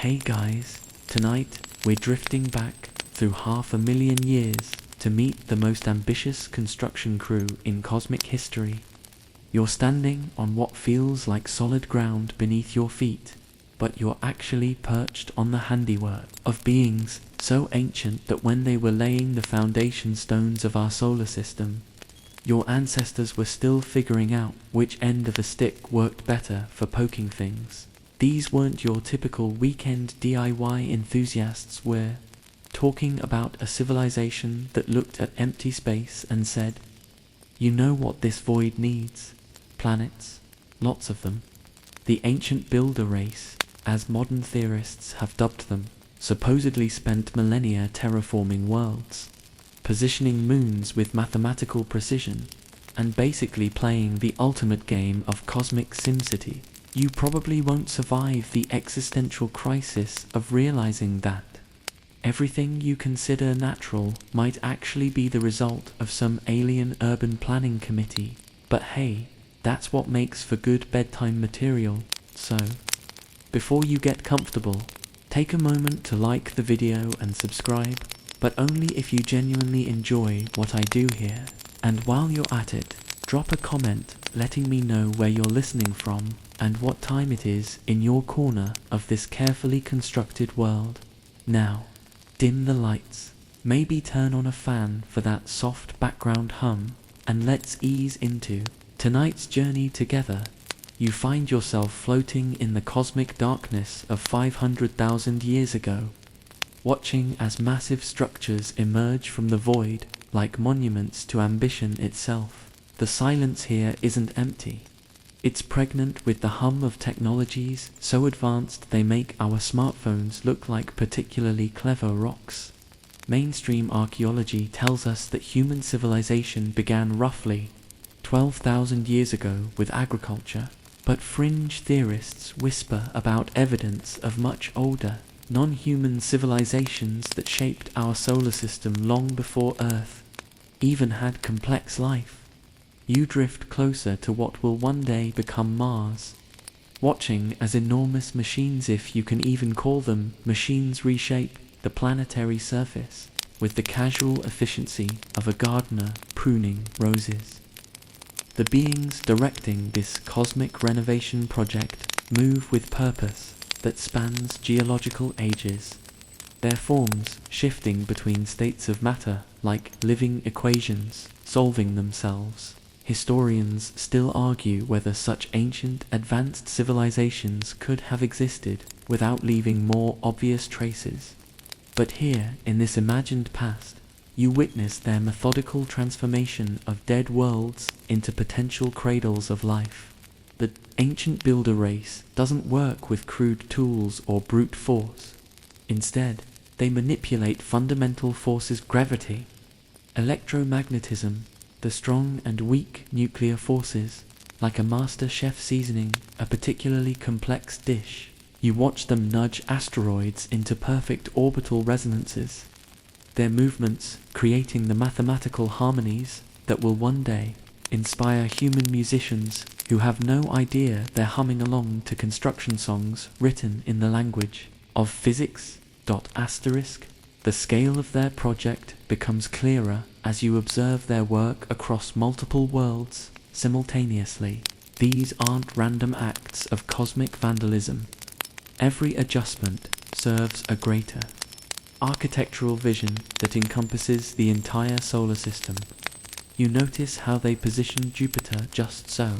Hey guys, tonight we're drifting back through 500,000 years to meet the most ambitious construction crew in cosmic history. You're standing on what feels like solid ground beneath your feet, but you're actually perched on the handiwork of beings so ancient that when they were laying the foundation stones of our solar system, your ancestors were still figuring out which end of a stick worked better for poking things. These weren't your typical weekend DIY enthusiasts. We're talking about a civilization that looked at empty space and said, "You know what this void needs? Planets, lots of them." The ancient builder race, as modern theorists have dubbed them, supposedly spent millennia terraforming worlds, positioning moons with mathematical precision, and basically playing the ultimate game of cosmic SimCity. You probably won't survive the existential crisis of realizing that everything you consider natural might actually be the result of some alien urban planning committee. But hey, that's what makes for good bedtime material. So, before you get comfortable, take a moment to like the video and subscribe, but only if you genuinely enjoy what I do here. And while you're at it, drop a comment letting me know where you're listening from and what time it is in your corner of this carefully constructed world. Now, dim the lights, maybe turn on a fan for that soft background hum, and let's ease into tonight's journey together. You find yourself floating in the cosmic darkness of 500,000 years ago, watching as massive structures emerge from the void like monuments to ambition itself. The silence here isn't empty. It's pregnant with the hum of technologies so advanced they make our smartphones look like particularly clever rocks. Mainstream archaeology tells us that human civilization began roughly 12,000 years ago with agriculture, but fringe theorists whisper about evidence of much older, non-human civilizations that shaped our solar system long before Earth even had complex life. You drift closer to what will one day become Mars, watching as enormous machines, if you can even call them machines, reshape the planetary surface with the casual efficiency of a gardener pruning roses. The beings directing this cosmic renovation project move with purpose that spans geological ages, their forms shifting between states of matter like living equations, solving themselves. Historians still argue whether such ancient, advanced civilizations could have existed without leaving more obvious traces. But here, in this imagined past, you witness their methodical transformation of dead worlds into potential cradles of life. The ancient builder race doesn't work with crude tools or brute force. Instead, they manipulate fundamental forces: gravity, electromagnetism, the strong and weak nuclear forces. Like a master chef seasoning a particularly complex dish, you watch them nudge asteroids into perfect orbital resonances, their movements creating the mathematical harmonies that will one day inspire human musicians who have no idea they're humming along to construction songs written in the language of physics. The scale of their project becomes clearer as you observe their work across multiple worlds simultaneously. These aren't random acts of cosmic vandalism. Every adjustment serves a greater architectural vision that encompasses the entire solar system. You notice how they position Jupiter just so,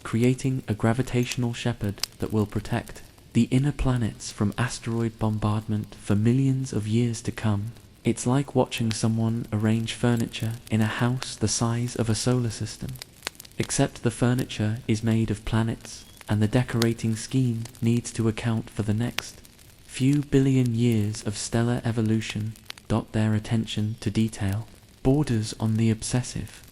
creating a gravitational shepherd that will protect the inner planets from asteroid bombardment for millions of years to come. It's like watching someone arrange furniture in a house the size of a solar system, except the furniture is made of planets, and the decorating scheme needs to account for the next few billion years of stellar evolution. Their attention to detail borders on the obsessive.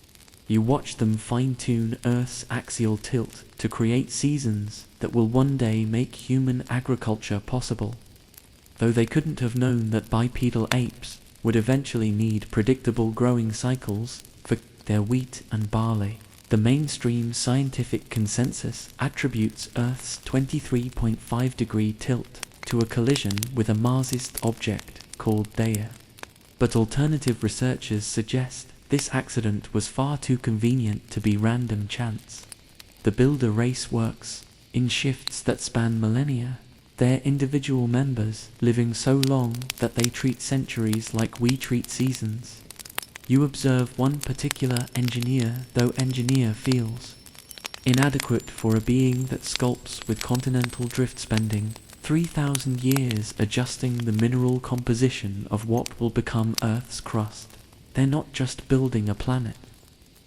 You watch them fine-tune Earth's axial tilt to create seasons that will one day make human agriculture possible, though they couldn't have known that bipedal apes would eventually need predictable growing cycles for their wheat and barley. The mainstream scientific consensus attributes Earth's 23.5-degree tilt to a collision with a Marsist object called Theia. But alternative researchers suggest this accident was far too convenient to be random chance. The builder race works in shifts that span millennia, their individual members living so long that they treat centuries like we treat seasons. You observe one particular engineer, though engineer feels inadequate for a being that sculpts with continental drift, spending 3,000 years adjusting the mineral composition of what will become Earth's crust. They're not just building a planet,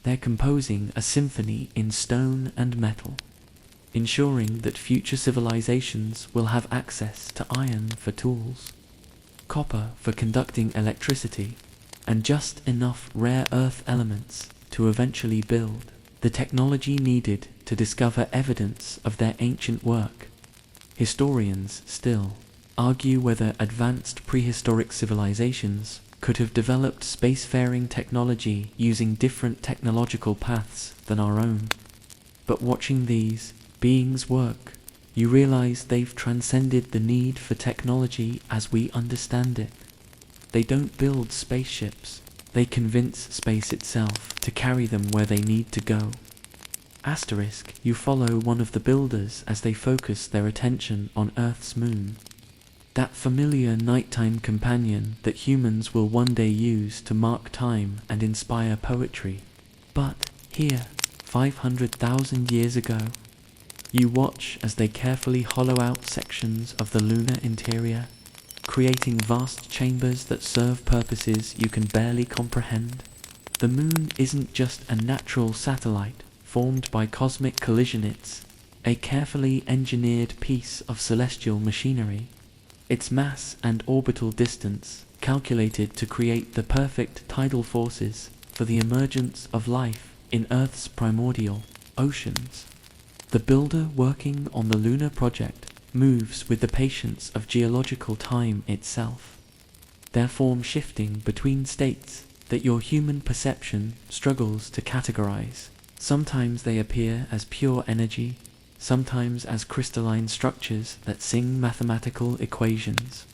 they're composing a symphony in stone and metal, ensuring that future civilizations will have access to iron for tools, copper for conducting electricity, and just enough rare earth elements to eventually build the technology needed to discover evidence of their ancient work. Historians still argue whether advanced prehistoric civilizations could have developed spacefaring technology using different technological paths than our own. But watching these beings work, you realize they've transcended the need for technology as we understand it. They don't build spaceships, they convince space itself to carry them where they need to go. Asterisk, you follow one of the builders as they focus their attention on Earth's moon. That familiar nighttime companion that humans will one day use to mark time and inspire poetry. But here, 500,000 years ago, you watch as they carefully hollow out sections of the lunar interior, creating vast chambers that serve purposes you can barely comprehend. The moon isn't just a natural satellite formed by cosmic collision, it's a carefully engineered piece of celestial machinery. Its mass and orbital distance calculated to create the perfect tidal forces for the emergence of life in Earth's primordial oceans. The builder working on the lunar project moves with the patience of geological time itself, their form shifting between states that your human perception struggles to categorize. Sometimes they appear as pure energy, sometimes as crystalline structures that sing mathematical equations,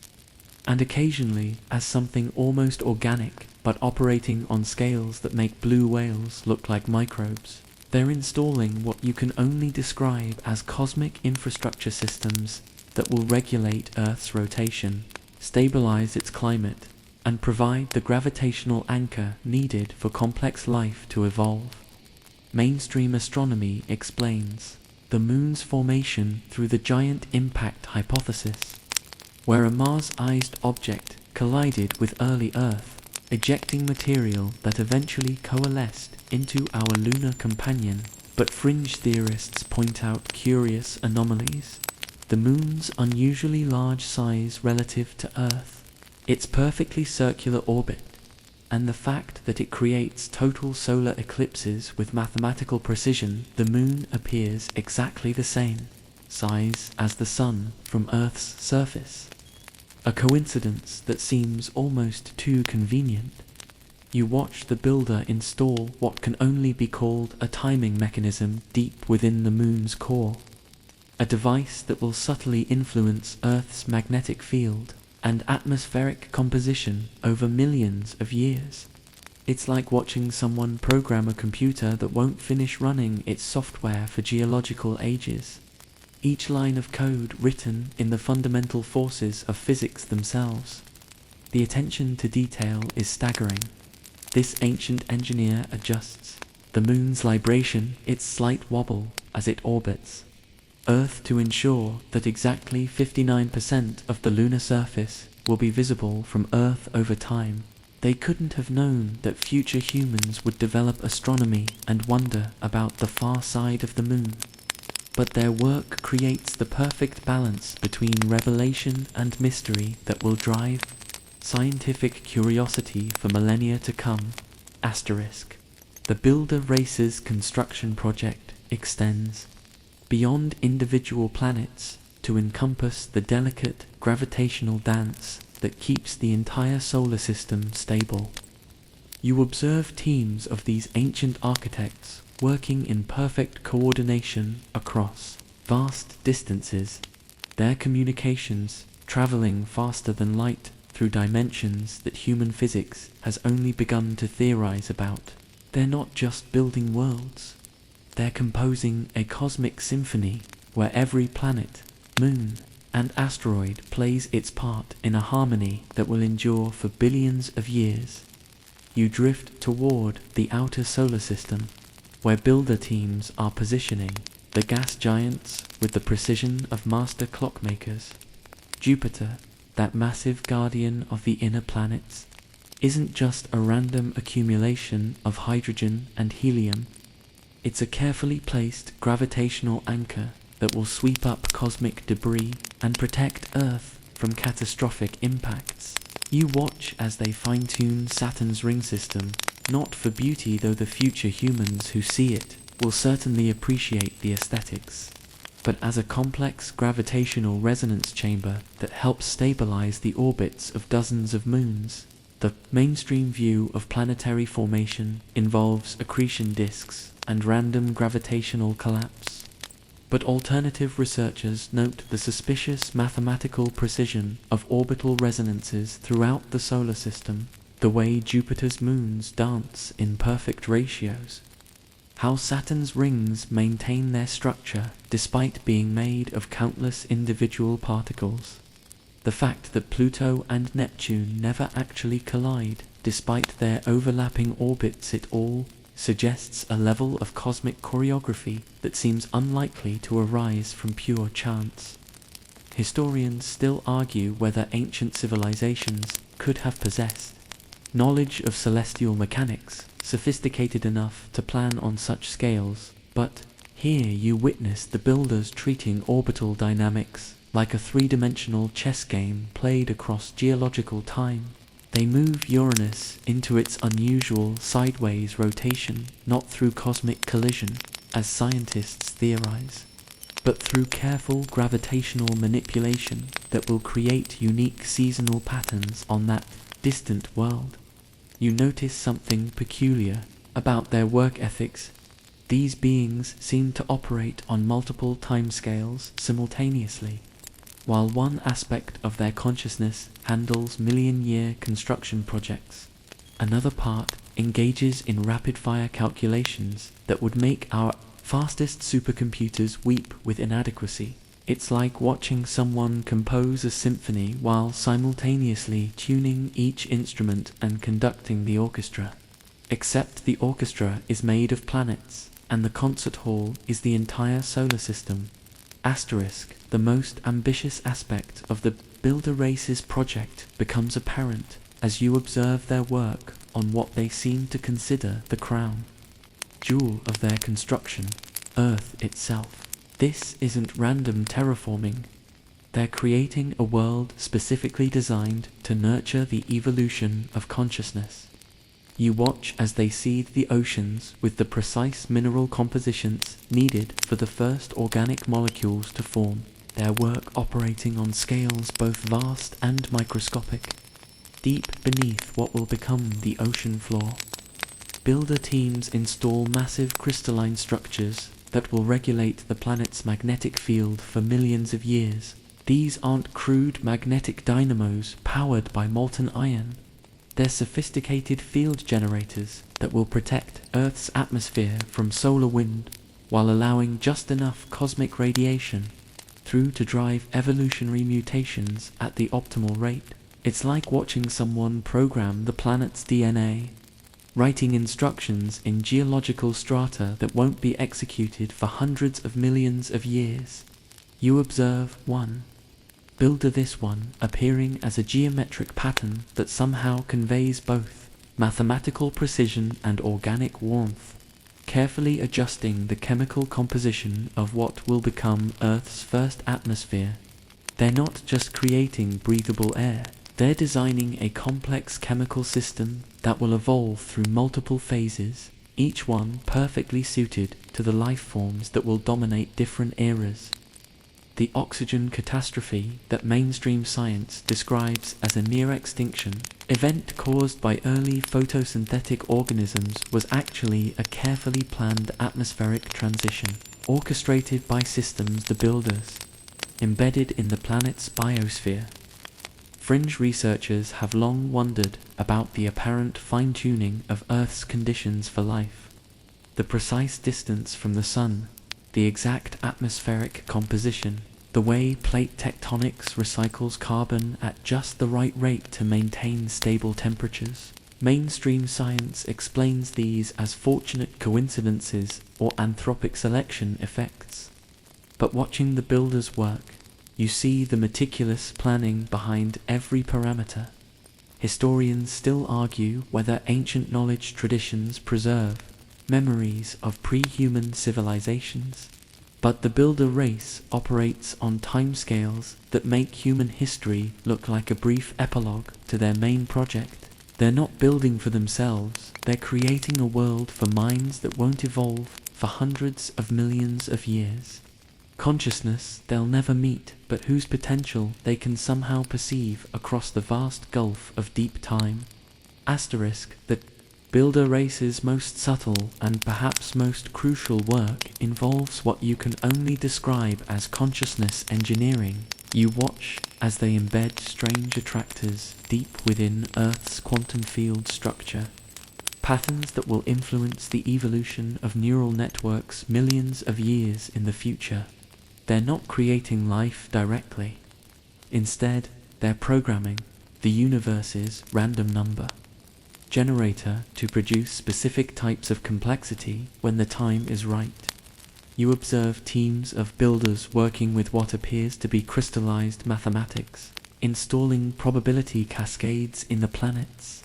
and occasionally as something almost organic but operating on scales that make blue whales look like microbes. They're installing what you can only describe as cosmic infrastructure systems that will regulate Earth's rotation, stabilize its climate, and provide the gravitational anchor needed for complex life to evolve. Mainstream astronomy explains the moon's formation through the giant impact hypothesis, where a Mars-sized object collided with early Earth, ejecting material that eventually coalesced into our lunar companion. But fringe theorists point out curious anomalies. The moon's unusually large size relative to Earth, its perfectly circular orbit, and the fact that it creates total solar eclipses with mathematical precision. The moon appears exactly the same size as the sun from Earth's surface. A coincidence that seems almost too convenient. You watch the builder install what can only be called a timing mechanism deep within the moon's core, a device that will subtly influence Earth's magnetic field and atmospheric composition over millions of years. It's like watching someone program a computer that won't finish running its software for geological ages. Each line of code written in the fundamental forces of physics themselves. The attention to detail is staggering. This ancient engineer adjusts the moon's libration, its slight wobble as it orbits Earth, to ensure that exactly 59% of the lunar surface will be visible from Earth over time. They couldn't have known that future humans would develop astronomy and wonder about the far side of the moon. But their work creates the perfect balance between revelation and mystery that will drive scientific curiosity for millennia to come. Asterisk. The builder race's construction project extends beyond individual planets to encompass the delicate gravitational dance that keeps the entire solar system stable. You observe teams of these ancient architects working in perfect coordination across vast distances, their communications traveling faster than light through dimensions that human physics has only begun to theorize about. They're not just building worlds, they're composing a cosmic symphony where every planet, moon, and asteroid plays its part in a harmony that will endure for billions of years. You drift toward the outer solar system, where builder teams are positioning the gas giants with the precision of master clockmakers. Jupiter, that massive guardian of the inner planets, isn't just a random accumulation of hydrogen and helium. It's a carefully placed gravitational anchor that will sweep up cosmic debris and protect Earth from catastrophic impacts. You watch as they fine-tune Saturn's ring system, not for beauty, though the future humans who see it will certainly appreciate the aesthetics, but as a complex gravitational resonance chamber that helps stabilize the orbits of dozens of moons. The mainstream view of planetary formation involves accretion disks and random gravitational collapse. But alternative researchers note the suspicious mathematical precision of orbital resonances throughout the solar system, the way Jupiter's moons dance in perfect ratios, how Saturn's rings maintain their structure despite being made of countless individual particles, the fact that Pluto and Neptune never actually collide despite their overlapping orbits. It all suggests a level of cosmic choreography that seems unlikely to arise from pure chance. Historians still argue whether ancient civilizations could have possessed knowledge of celestial mechanics sophisticated enough to plan on such scales, but here you witness the builders treating orbital dynamics like a three-dimensional chess game played across geological time. They move Uranus into its unusual sideways rotation, not through cosmic collision, as scientists theorize, but through careful gravitational manipulation that will create unique seasonal patterns on that distant world. You notice something peculiar about their work ethics. These beings seem to operate on multiple timescales simultaneously. While one aspect of their consciousness handles million-year construction projects, another part engages in rapid-fire calculations that would make our fastest supercomputers weep with inadequacy. It's like watching someone compose a symphony while simultaneously tuning each instrument and conducting the orchestra. Except the orchestra is made of planets, and the concert hall is the entire solar system. Asterisk, the most ambitious aspect of the Builder Race's project becomes apparent as you observe their work on what they seem to consider the crown jewel of their construction, Earth itself. This isn't random terraforming. They're creating a world specifically designed to nurture the evolution of consciousness. You watch as they seed the oceans with the precise mineral compositions needed for the first organic molecules to form, their work operating on scales both vast and microscopic, deep beneath what will become the ocean floor. Builder teams install massive crystalline structures that will regulate the planet's magnetic field for millions of years. These aren't crude magnetic dynamos powered by molten iron. They're sophisticated field generators that will protect Earth's atmosphere from solar wind while allowing just enough cosmic radiation through to drive evolutionary mutations at the optimal rate. It's like watching someone program the planet's DNA, writing instructions in geological strata that won't be executed for hundreds of millions of years. You observe one builder, this one appearing as a geometric pattern that somehow conveys both mathematical precision and organic warmth, carefully adjusting the chemical composition of what will become Earth's first atmosphere. They're not just creating breathable air, they're designing a complex chemical system that will evolve through multiple phases, each one perfectly suited to the life forms that will dominate different eras. The oxygen catastrophe that mainstream science describes as a near-extinction event caused by early photosynthetic organisms was actually a carefully planned atmospheric transition, orchestrated by systems the builders embedded in the planet's biosphere. Fringe researchers have long wondered about the apparent fine-tuning of Earth's conditions for life. The precise distance from the Sun, the exact atmospheric composition, the way plate tectonics recycles carbon at just the right rate to maintain stable temperatures. Mainstream science explains these as fortunate coincidences or anthropic selection effects. But watching the builders work, you see the meticulous planning behind every parameter. Historians still argue whether ancient knowledge traditions preserve memories of pre-human civilizations, but the builder race operates on timescales that make human history look like a brief epilogue to their main project. They're not building for themselves, they're creating a world for minds that won't evolve for hundreds of millions of years. Consciousness they'll never meet, but whose potential they can somehow perceive across the vast gulf of deep time. The builder race's most subtle and perhaps most crucial work involves what you can only describe as consciousness engineering. You watch as they embed strange attractors deep within Earth's quantum field structure, patterns that will influence the evolution of neural networks millions of years in the future. They're not creating life directly. Instead, they're programming the universe's random number generator to produce specific types of complexity when the time is right. You observe teams of builders working with what appears to be crystallized mathematics, installing probability cascades in the planet's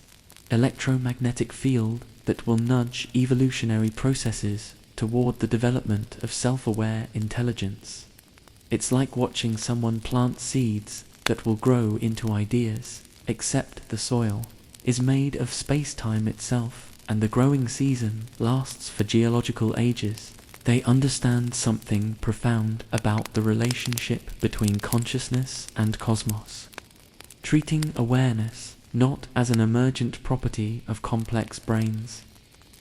electromagnetic field that will nudge evolutionary processes toward the development of self-aware intelligence. It's like watching someone plant seeds that will grow into ideas, except the soil is made of space-time itself, and the growing season lasts for geological ages. They understand something profound about the relationship between consciousness and cosmos, treating awareness not as an emergent property of complex brains,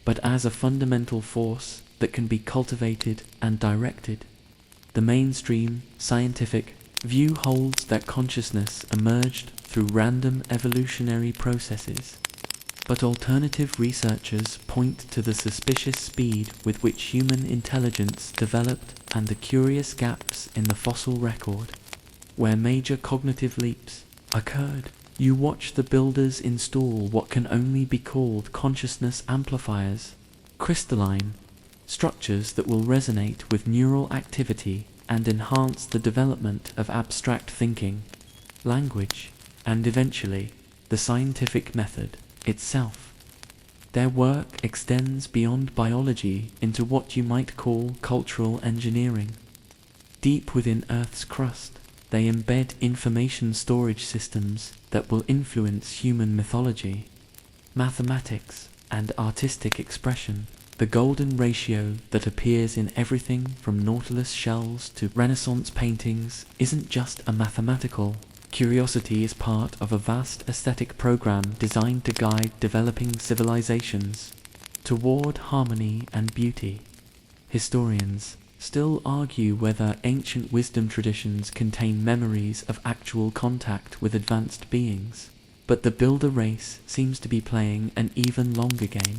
but as a fundamental force that can be cultivated and directed. The mainstream scientific view holds that consciousness emerged through random evolutionary processes, but alternative researchers point to the suspicious speed with which human intelligence developed and the curious gaps in the fossil record, where major cognitive leaps occurred. You watch the builders install what can only be called consciousness amplifiers, crystalline structures that will resonate with neural activity and enhance the development of abstract thinking, language, and eventually the scientific method itself. Their work extends beyond biology into what you might call cultural engineering. Deep within Earth's crust, they embed information storage systems that will influence human mythology, mathematics, and artistic expression. The golden ratio that appears in everything from Nautilus shells to Renaissance paintings isn't just a mathematical. Curiosity is part of a vast aesthetic program designed to guide developing civilizations toward harmony and beauty. Historians still argue whether ancient wisdom traditions contain memories of actual contact with advanced beings, but the builder race seems to be playing an even longer game.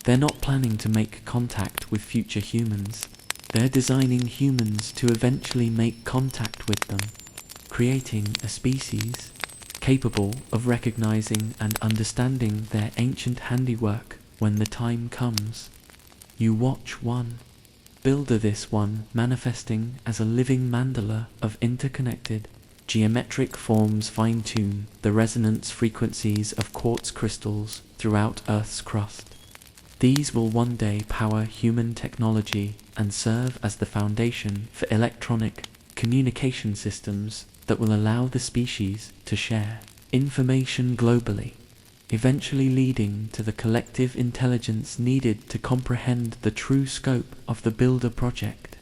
They're not planning to make contact with future humans. They're designing humans to eventually make contact with them, creating a species capable of recognizing and understanding their ancient handiwork when the time comes. You watch one builder, this one manifesting as a living mandala of interconnected geometric forms, fine-tune the resonance frequencies of quartz crystals throughout Earth's crust. These will one day power human technology and serve as the foundation for electronic communication systems that will allow the species to share information globally, eventually leading to the collective intelligence needed to comprehend the true scope of the Builder project.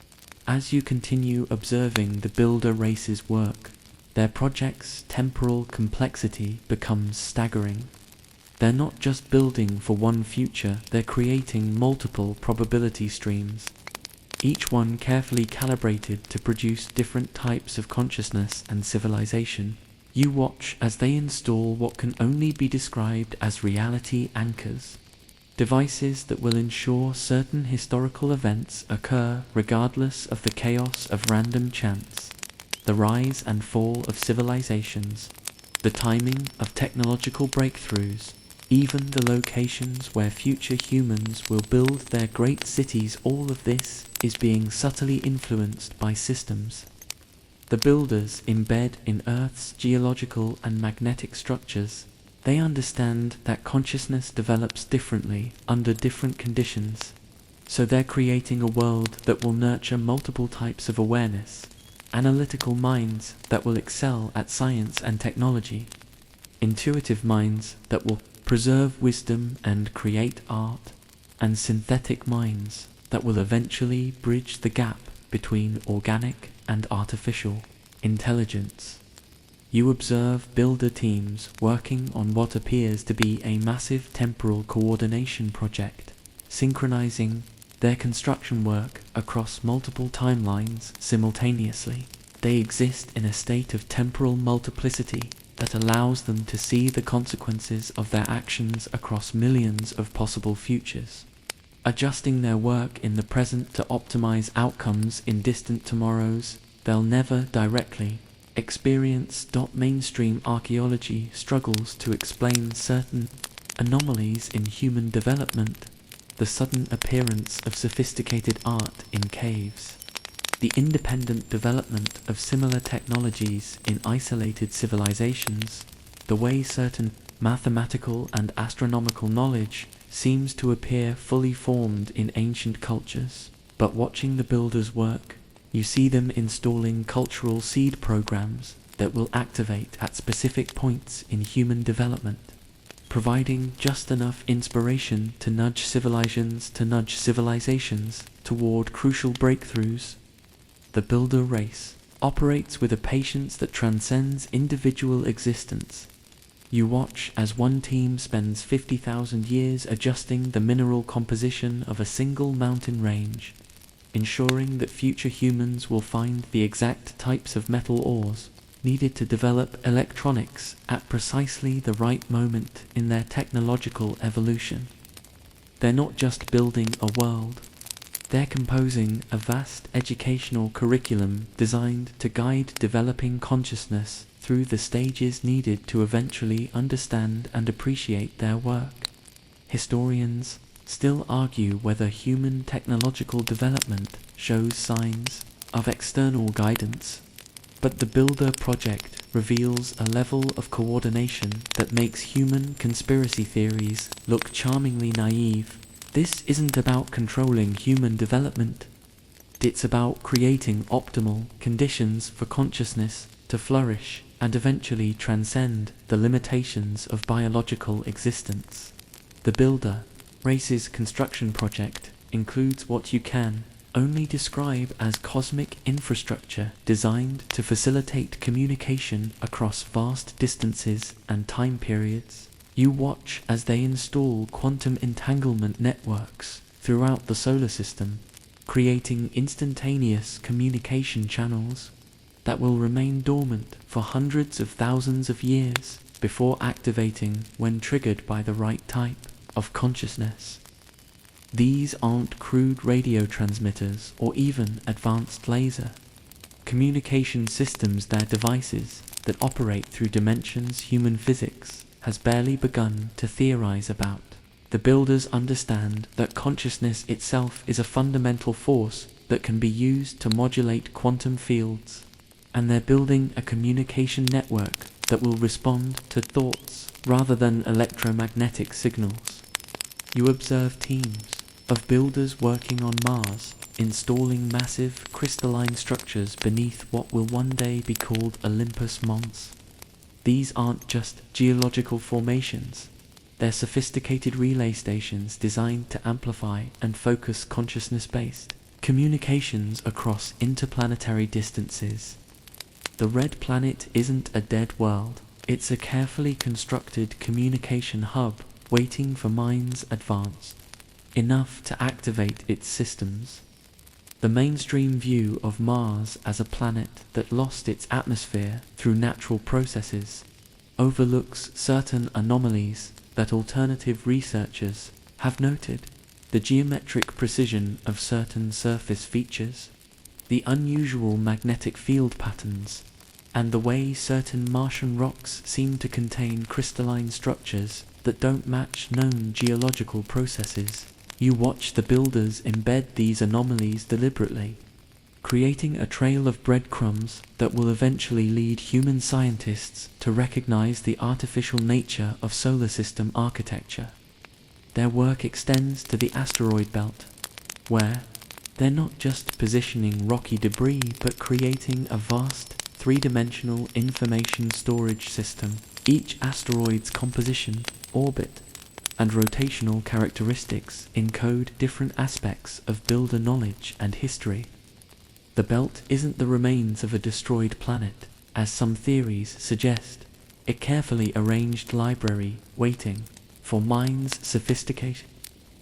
As you continue observing the Builder race's work, their project's temporal complexity becomes staggering. They're not just building for one future, they're creating multiple probability streams. each one carefully calibrated to produce different types of consciousness and civilization. You watch as they install what can only be described as reality anchors, devices that will ensure certain historical events occur regardless of the chaos of random chance, the rise and fall of civilizations, the timing of technological breakthroughs, even the locations where future humans will build their great cities. All of this is being subtly influenced by systems the builders embed in Earth's geological and magnetic structures. They understand that consciousness develops differently under different conditions, so they're creating a world that will nurture multiple types of awareness, analytical minds that will excel at science and technology, intuitive minds that will preserve wisdom and create art, and synthetic minds that will eventually bridge the gap between organic and artificial intelligence. You observe builder teams working on what appears to be a massive temporal coordination project, synchronizing their construction work across multiple timelines simultaneously. They exist in a state of temporal multiplicity that allows them to see the consequences of their actions across millions of possible futures, adjusting their work in the present to optimize outcomes in distant tomorrows they'll never directly experience. Mainstream archaeology struggles to explain certain anomalies in human development, the sudden appearance of sophisticated art in caves, the independent development of similar technologies in isolated civilizations, the way certain mathematical and astronomical knowledge seems to appear fully formed in ancient cultures. But watching the builders work, you see them installing cultural seed programs that will activate at specific points in human development, providing just enough inspiration to nudge civilizations toward crucial breakthroughs. The builder race operates with a patience that transcends individual existence. You watch as one team spends 50,000 years adjusting the mineral composition of a single mountain range, ensuring that future humans will find the exact types of metal ores needed to develop electronics at precisely the right moment in their technological evolution. They're not just building a world, they're composing a vast educational curriculum designed to guide developing consciousness through the stages needed to eventually understand and appreciate their work. Historians still argue whether human technological development shows signs of external guidance, but the Builder project reveals a level of coordination that makes human conspiracy theories look charmingly naive. This isn't about controlling human development, it's about creating optimal conditions for consciousness to flourish and eventually transcend the limitations of biological existence. The Builder Race's construction project includes what you can only describe as cosmic infrastructure designed to facilitate communication across vast distances and time periods. You watch as they install quantum entanglement networks throughout the solar system, creating instantaneous communication channels that will remain dormant for hundreds of thousands of years before activating when triggered by the right type of consciousness. These aren't crude radio transmitters or even advanced laser communication systems. They're devices that operate through dimensions human physics has barely begun to theorize about. The builders understand that consciousness itself is a fundamental force that can be used to modulate quantum fields, and they're building a communication network that will respond to thoughts rather than electromagnetic signals. You observe teams of builders working on Mars, installing massive crystalline structures beneath what will one day be called Olympus Mons. These aren't just geological formations, they're sophisticated relay stations designed to amplify and focus consciousness-based communications across interplanetary distances. The Red Planet isn't a dead world, it's a carefully constructed communication hub waiting for minds advanced enough to activate its systems. The mainstream view of Mars as a planet that lost its atmosphere through natural processes overlooks certain anomalies that alternative researchers have noted: the geometric precision of certain surface features, the unusual magnetic field patterns, and the way certain Martian rocks seem to contain crystalline structures that don't match known geological processes. You watch the builders embed these anomalies deliberately, creating a trail of breadcrumbs that will eventually lead human scientists to recognize the artificial nature of solar system architecture. Their work extends to the asteroid belt, where they're not just positioning rocky debris but creating a vast, three-dimensional information storage system. Each asteroid's composition, orbit, and rotational characteristics encode different aspects of builder knowledge and history. The belt isn't the remains of a destroyed planet, as some theories suggest. A carefully arranged library waiting for minds sophisticated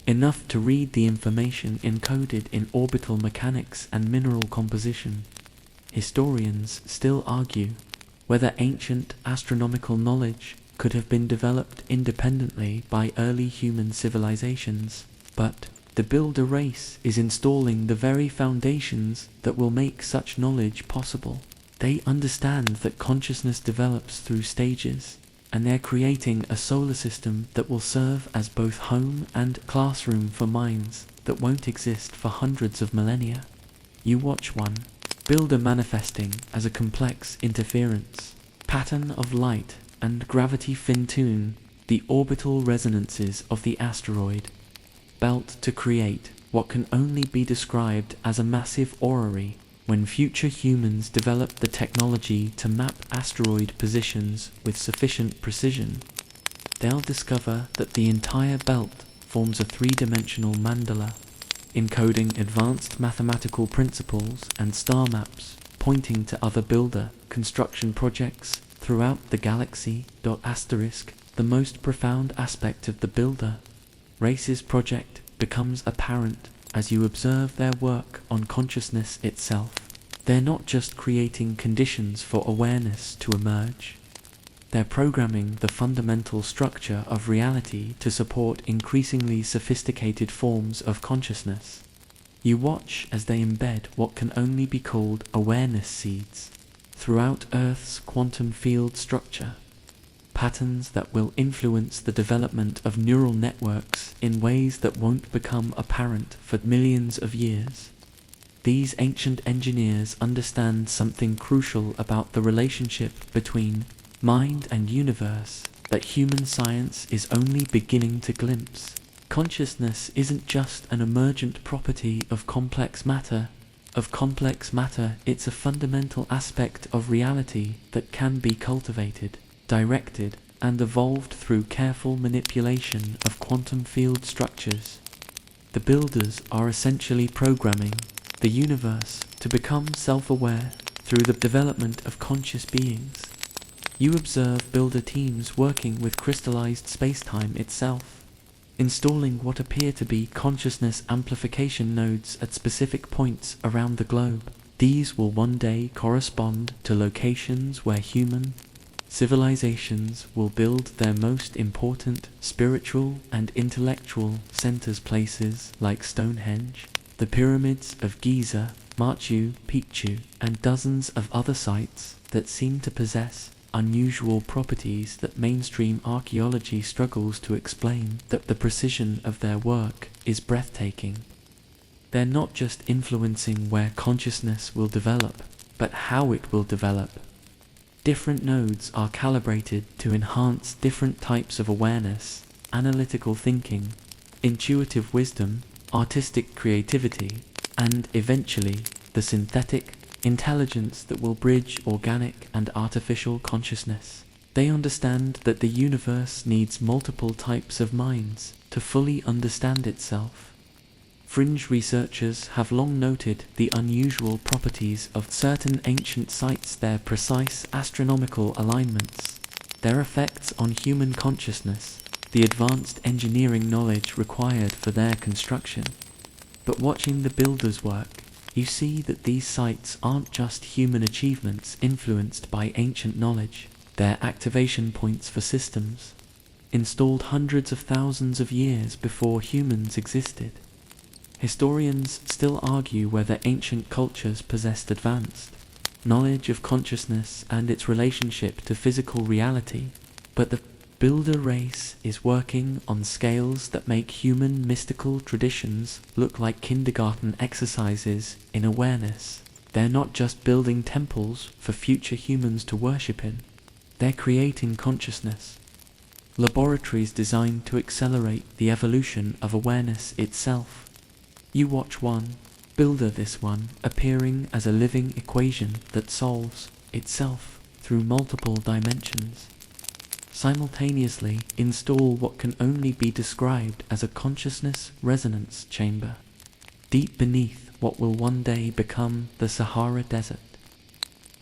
enough to read the information encoded in orbital mechanics and mineral composition. Historians still argue whether ancient astronomical knowledge could have been developed independently by early human civilizations, but the builder race is installing the very foundations that will make such knowledge possible. They understand that consciousness develops through stages, and they're creating a solar system that will serve as both home and classroom for minds that won't exist for hundreds of millennia. You watch one builder manifesting as a complex interference pattern of light and gravity fin-tune the orbital resonances of the asteroid belt to create what can only be described as a massive orrery. When future humans develop the technology to map asteroid positions with sufficient precision, they'll discover that the entire belt forms a three-dimensional mandala, encoding advanced mathematical principles and star maps pointing to other builder construction projects throughout the galaxy. The most profound aspect of the builder race's project becomes apparent as you observe their work on consciousness itself. They're not just creating conditions for awareness to emerge, they're programming the fundamental structure of reality to support increasingly sophisticated forms of consciousness. You watch as they embed what can only be called awareness seeds throughout Earth's quantum field structure, patterns that will influence the development of neural networks in ways that won't become apparent for millions of years. These ancient engineers understand something crucial about the relationship between mind and universe that human science is only beginning to glimpse. Consciousness isn't just an emergent property of complex matter. It's a fundamental aspect of reality that can be cultivated, directed, and evolved through careful manipulation of quantum field structures. The builders are essentially programming the universe to become self-aware through the development of conscious beings. You observe builder teams working with crystallized spacetime itself, installing what appear to be consciousness amplification nodes at specific points around the globe. These will one day correspond to locations where human civilizations will build their most important spiritual and intellectual centers, places like Stonehenge, the pyramids of Giza, Machu Picchu, and dozens of other sites that seem to possess unusual properties that mainstream archaeology struggles to explain. That the precision of their work is breathtaking. They're not just influencing where consciousness will develop, but how it will develop. Different nodes are calibrated to enhance different types of awareness, analytical thinking, intuitive wisdom, artistic creativity, and eventually the synthetic intelligence that will bridge organic and artificial consciousness. They understand that the universe needs multiple types of minds to fully understand itself. Fringe researchers have long noted the unusual properties of certain ancient sites, their precise astronomical alignments, their effects on human consciousness, the advanced engineering knowledge required for their construction. But watching the builders work, You see that these sites aren't just human achievements influenced by ancient knowledge, they're activation points for systems installed hundreds of thousands of years before humans existed. Historians still argue whether ancient cultures possessed advanced knowledge of consciousness and its relationship to physical reality, but the builder race is working on scales that make human mystical traditions look like kindergarten exercises in awareness. They're not just building temples for future humans to worship in, they're creating consciousness. Laboratories designed to accelerate the evolution of awareness itself. You watch one, builder this one, appearing as a living equation that solves itself through multiple dimensions. Simultaneously install what can only be described as a consciousness resonance chamber, deep beneath what will one day become the Sahara Desert.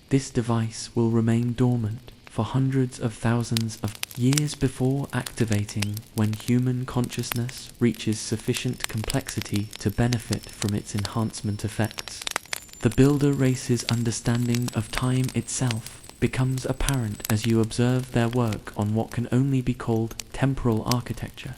This device will remain dormant for hundreds of thousands of years before activating when human consciousness reaches sufficient complexity to benefit from its enhancement effects. The builder race's understanding of time itself becomes apparent as you observe their work on what can only be called temporal architecture.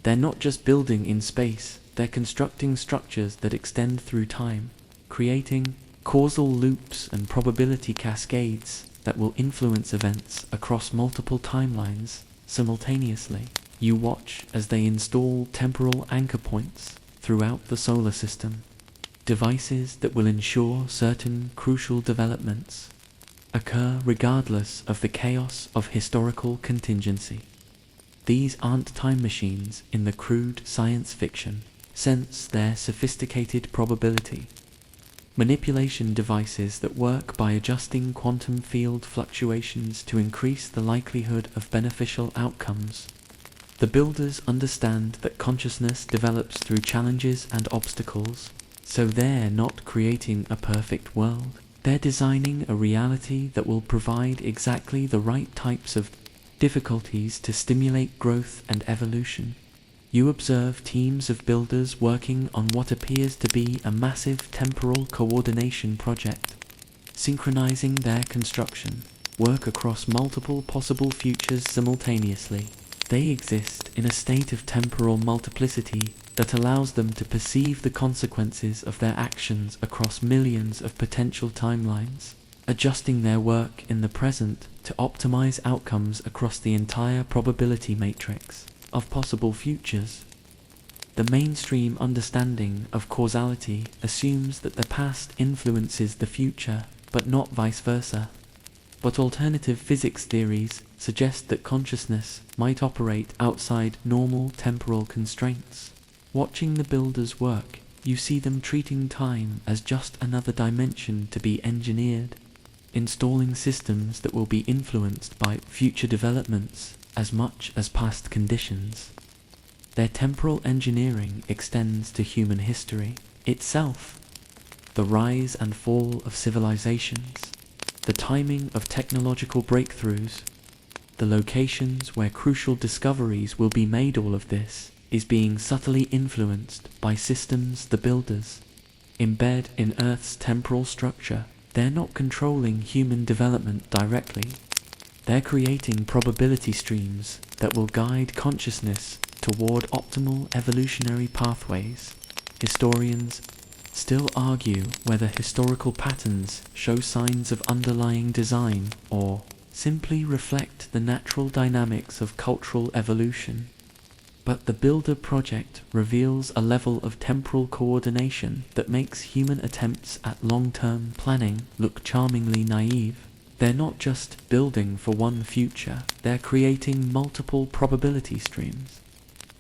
They're not just building in space, they're constructing structures that extend through time, creating causal loops and probability cascades that will influence events across multiple timelines simultaneously. You watch as they install temporal anchor points throughout the solar system, devices that will ensure certain crucial developments occur regardless of the chaos of historical contingency. These aren't time machines in the crude science fiction sense, they're sophisticated probability manipulation devices that work by adjusting quantum field fluctuations to increase the likelihood of beneficial outcomes. The builders understand that consciousness develops through challenges and obstacles, so they're not creating a perfect world. They're designing a reality that will provide exactly the right types of difficulties to stimulate growth and evolution. You observe teams of builders working on what appears to be a massive temporal coordination project, synchronizing their construction, work across multiple possible futures simultaneously. They exist in a state of temporal multiplicity that allows them to perceive the consequences of their actions across millions of potential timelines, adjusting their work in the present to optimize outcomes across the entire probability matrix of possible futures. The mainstream understanding of causality assumes that the past influences the future, but not vice versa. But alternative physics theories suggest that consciousness might operate outside normal temporal constraints. Watching the builders work, you see them treating time as just another dimension to be engineered, installing systems that will be influenced by future developments as much as past conditions. Their temporal engineering extends to human history itself, the rise and fall of civilizations, the timing of technological breakthroughs, the locations where crucial discoveries will be made. All of this is being subtly influenced by systems the builders embed in Earth's temporal structure. They're not controlling human development directly. They're creating probability streams that will guide consciousness toward optimal evolutionary pathways. Historians still argue whether historical patterns show signs of underlying design or simply reflect the natural dynamics of cultural evolution. But the Builder project reveals a level of temporal coordination that makes human attempts at long-term planning look charmingly naive. They're not just building for one future, they're creating multiple probability streams,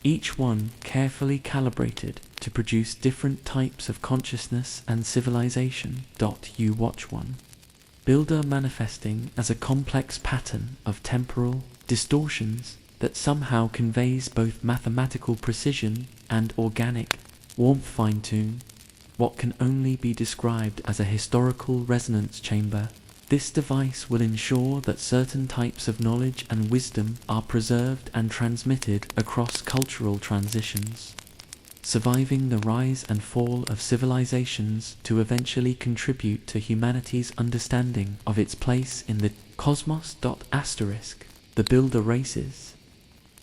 each one carefully calibrated to produce different types of consciousness and civilization. You watch one builder manifesting as a complex pattern of temporal distortions that somehow conveys both mathematical precision and organic warmth. Fine-tune what can only be described as a historical resonance chamber. This device will ensure that certain types of knowledge and wisdom are preserved and transmitted across cultural transitions. surviving the rise and fall of civilizations to eventually contribute to humanity's understanding of its place in the cosmos. Asterisk, the builder races.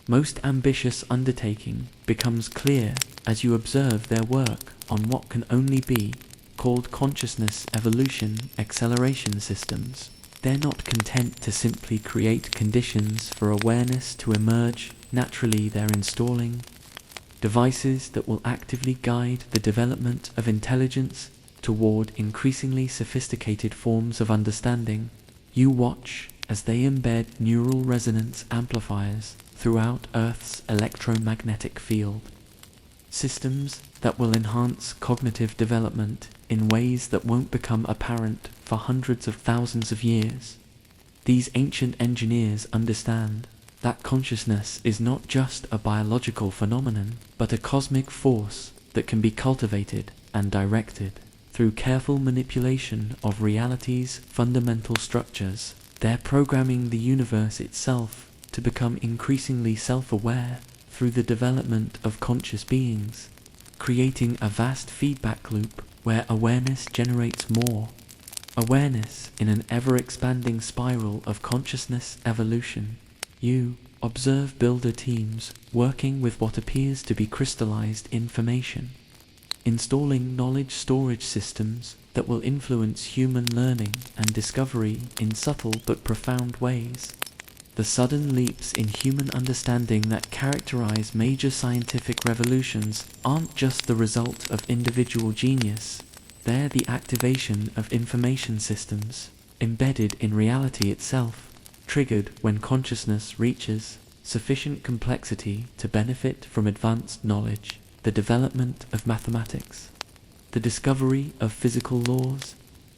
Most ambitious undertaking becomes clear as you observe their work on what can only be called consciousness evolution acceleration systems. They're not content to simply create conditions for awareness to emerge naturally. They're installing devices that will actively guide the development of intelligence toward increasingly sophisticated forms of understanding. You watch as they embed neural resonance amplifiers throughout Earth's electromagnetic field, systems that will enhance cognitive development in ways that won't become apparent for hundreds of thousands of years. These ancient engineers understand that consciousness is not just a biological phenomenon, but a cosmic force that can be cultivated and directed through careful manipulation of reality's fundamental structures. They're programming the universe itself to become increasingly self-aware through the development of conscious beings, creating a vast feedback loop where awareness generates more awareness in an ever-expanding spiral of consciousness evolution. You observe builder teams working with what appears to be crystallized information, installing knowledge storage systems that will influence human learning and discovery in subtle but profound ways. The sudden leaps in human understanding that characterize major scientific revolutions aren't just the result of individual genius, they're the activation of information systems embedded in reality itself, triggered when consciousness reaches sufficient complexity to benefit from advanced knowledge, the development of mathematics, the discovery of physical laws,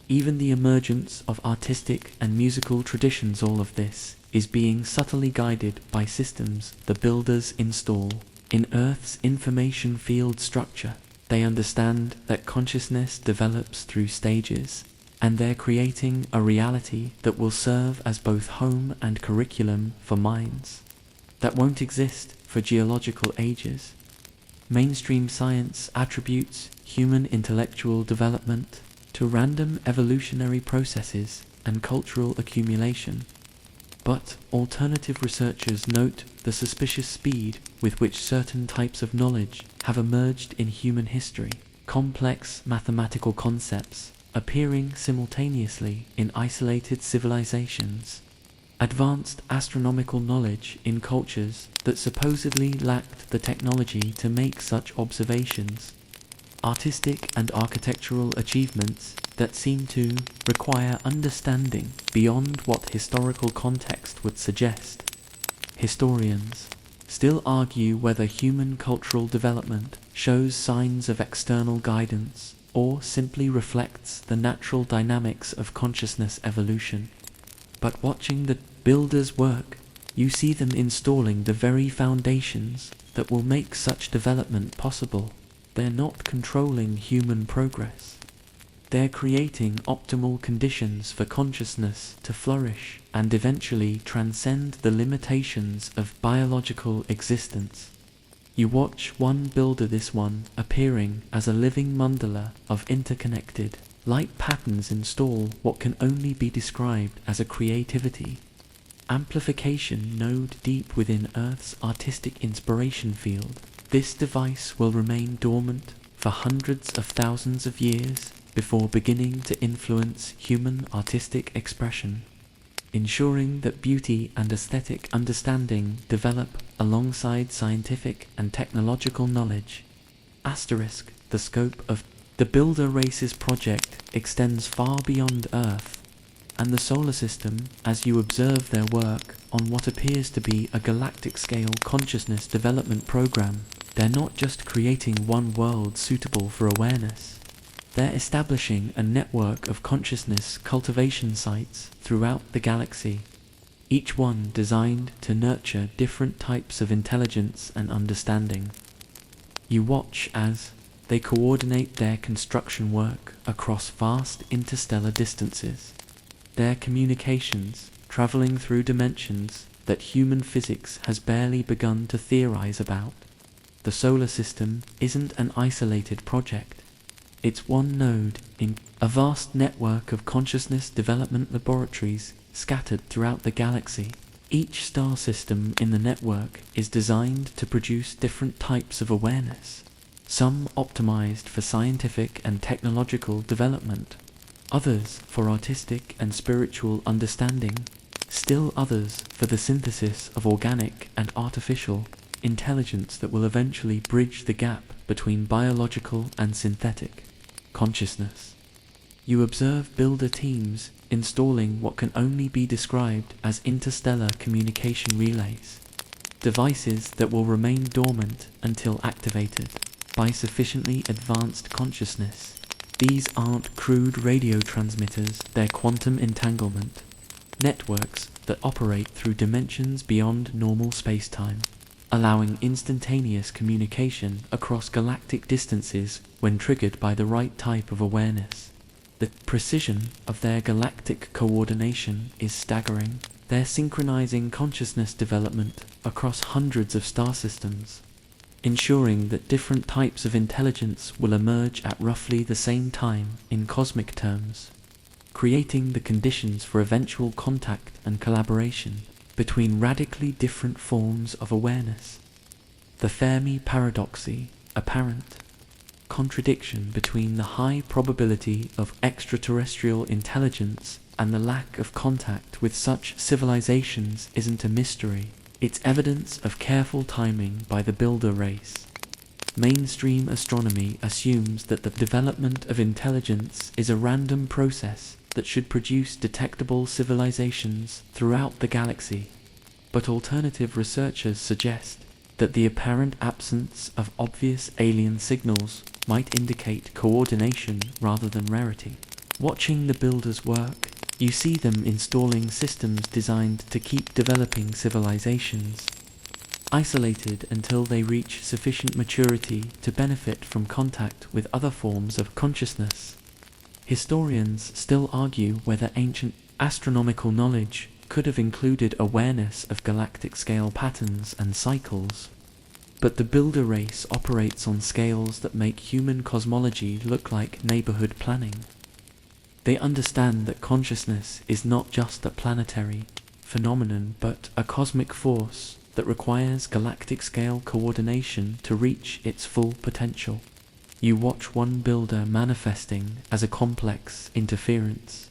even the emergence of artistic and musical traditions. All of this is being subtly guided by systems the builders install in Earth's information field structure. They understand that consciousness develops through stages, and they're creating a reality that will serve as both home and curriculum for minds that won't exist for geological ages. Mainstream science attributes human intellectual development to random evolutionary processes and cultural accumulation, but alternative researchers note the suspicious speed with which certain types of knowledge have emerged in human history, complex mathematical concepts appearing simultaneously in isolated civilizations, advanced astronomical knowledge in cultures that supposedly lacked the technology to make such observations, artistic and architectural achievements that seem to require understanding beyond what historical context would suggest. Historians still argue whether human cultural development shows signs of external guidance or simply reflects the natural dynamics of consciousness evolution. But watching the builders work, you see them installing the very foundations that will make such development possible. They're not controlling human progress. They're creating optimal conditions for consciousness to flourish and eventually transcend the limitations of biological existence. You watch one builder, this one appearing as a living mandala of interconnected light patterns, install what can only be described as a creativity amplification node deep within Earth's artistic inspiration field. This device will remain dormant for hundreds of thousands of years before beginning to influence human artistic expression, ensuring that beauty and aesthetic understanding develop alongside scientific and technological knowledge. Asterisk, the scope of the Builder Races project extends far beyond Earth and the solar system as you observe their work on what appears to be a galactic-scale consciousness development program. They're not just creating one world suitable for awareness. They're establishing a network of consciousness cultivation sites throughout the galaxy, each one designed to nurture different types of intelligence and understanding. You watch as they coordinate their construction work across vast interstellar distances, their communications traveling through dimensions that human physics has barely begun to theorize about. The solar system isn't an isolated project. It's one node in a vast network of consciousness development laboratories scattered throughout the galaxy. Each star system in the network is designed to produce different types of awareness, some optimized for scientific and technological development, others for artistic and spiritual understanding, still others for the synthesis of organic and artificial intelligence that will eventually bridge the gap between biological and synthetic consciousness. You observe builder teams installing what can only be described as interstellar communication relays, devices that will remain dormant until activated by sufficiently advanced consciousness. These aren't crude radio transmitters, they're quantum entanglement networks that operate through dimensions beyond normal space-time, allowing instantaneous communication across galactic distances when triggered by the right type of awareness. The precision of their galactic coordination is staggering. They're synchronizing consciousness development across hundreds of star systems, ensuring that different types of intelligence will emerge at roughly the same time in cosmic terms, creating the conditions for eventual contact and collaboration between radically different forms of awareness. The Fermi paradoxy, apparent contradiction between the high probability of extraterrestrial intelligence and the lack of contact with such civilizations isn't a mystery. It's evidence of careful timing by the builder race. Mainstream astronomy assumes that the development of intelligence is a random process that should produce detectable civilizations throughout the galaxy. But alternative researchers suggest that the apparent absence of obvious alien signals might indicate coordination rather than rarity. Watching the builders work, you see them installing systems designed to keep developing civilizations, isolated until they reach sufficient maturity to benefit from contact with other forms of consciousness. Historians still argue whether ancient astronomical knowledge could have included awareness of galactic scale patterns and cycles, but the builder race operates on scales that make human cosmology look like neighborhood planning. They understand that consciousness is not just a planetary phenomenon, but a cosmic force that requires galactic scale coordination to reach its full potential. You watch one builder manifesting as a complex interference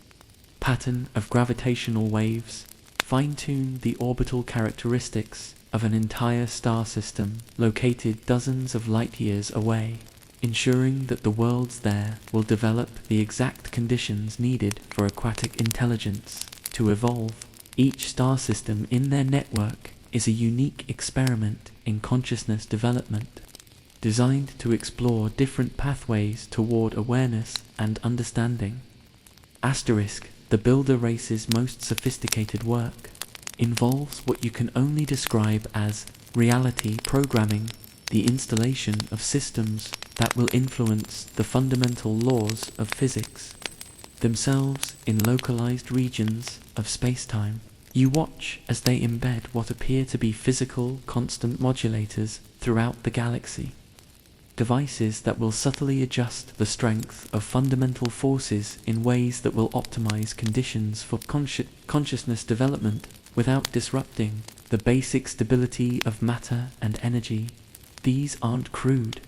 pattern of gravitational waves, fine-tune the orbital characteristics of an entire star system located dozens of light years away, ensuring that the worlds there will develop the exact conditions needed for aquatic intelligence to evolve. Each star system in their network is a unique experiment in consciousness development, designed to explore different pathways toward awareness and understanding. Asterisk, the builder race's most sophisticated work involves what you can only describe as reality programming, the installation of systems that will influence the fundamental laws of physics themselves in localized regions of space-time. You watch as they embed what appear to be physical constant modulators throughout the galaxy, devices that will subtly adjust the strength of fundamental forces in ways that will optimize conditions for consciousness development without disrupting the basic stability of matter and energy. These aren't crude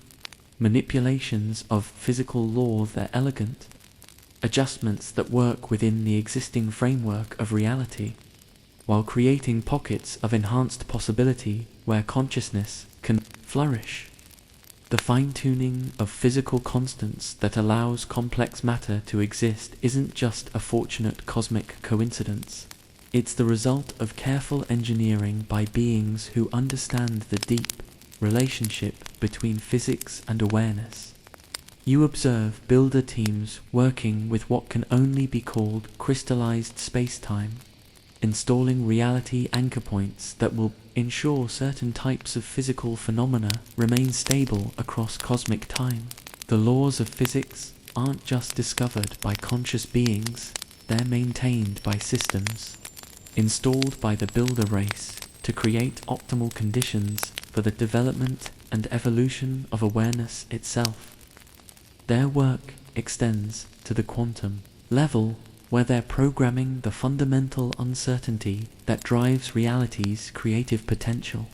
manipulations of physical law, they're elegant adjustments that work within the existing framework of reality, while creating pockets of enhanced possibility where consciousness can flourish. The fine-tuning of physical constants that allows complex matter to exist isn't just a fortunate cosmic coincidence. It's the result of careful engineering by beings who understand the deep relationship between physics and awareness. You observe builder teams working with what can only be called crystallized space-time, installing reality anchor points that will ensure certain types of physical phenomena remain stable across cosmic time. The laws of physics aren't just discovered by conscious beings, they're maintained by systems installed by the builder race to create optimal conditions for the development and evolution of awareness itself. Their work extends to the quantum level, where they're programming the fundamental uncertainty that drives reality's creative potential.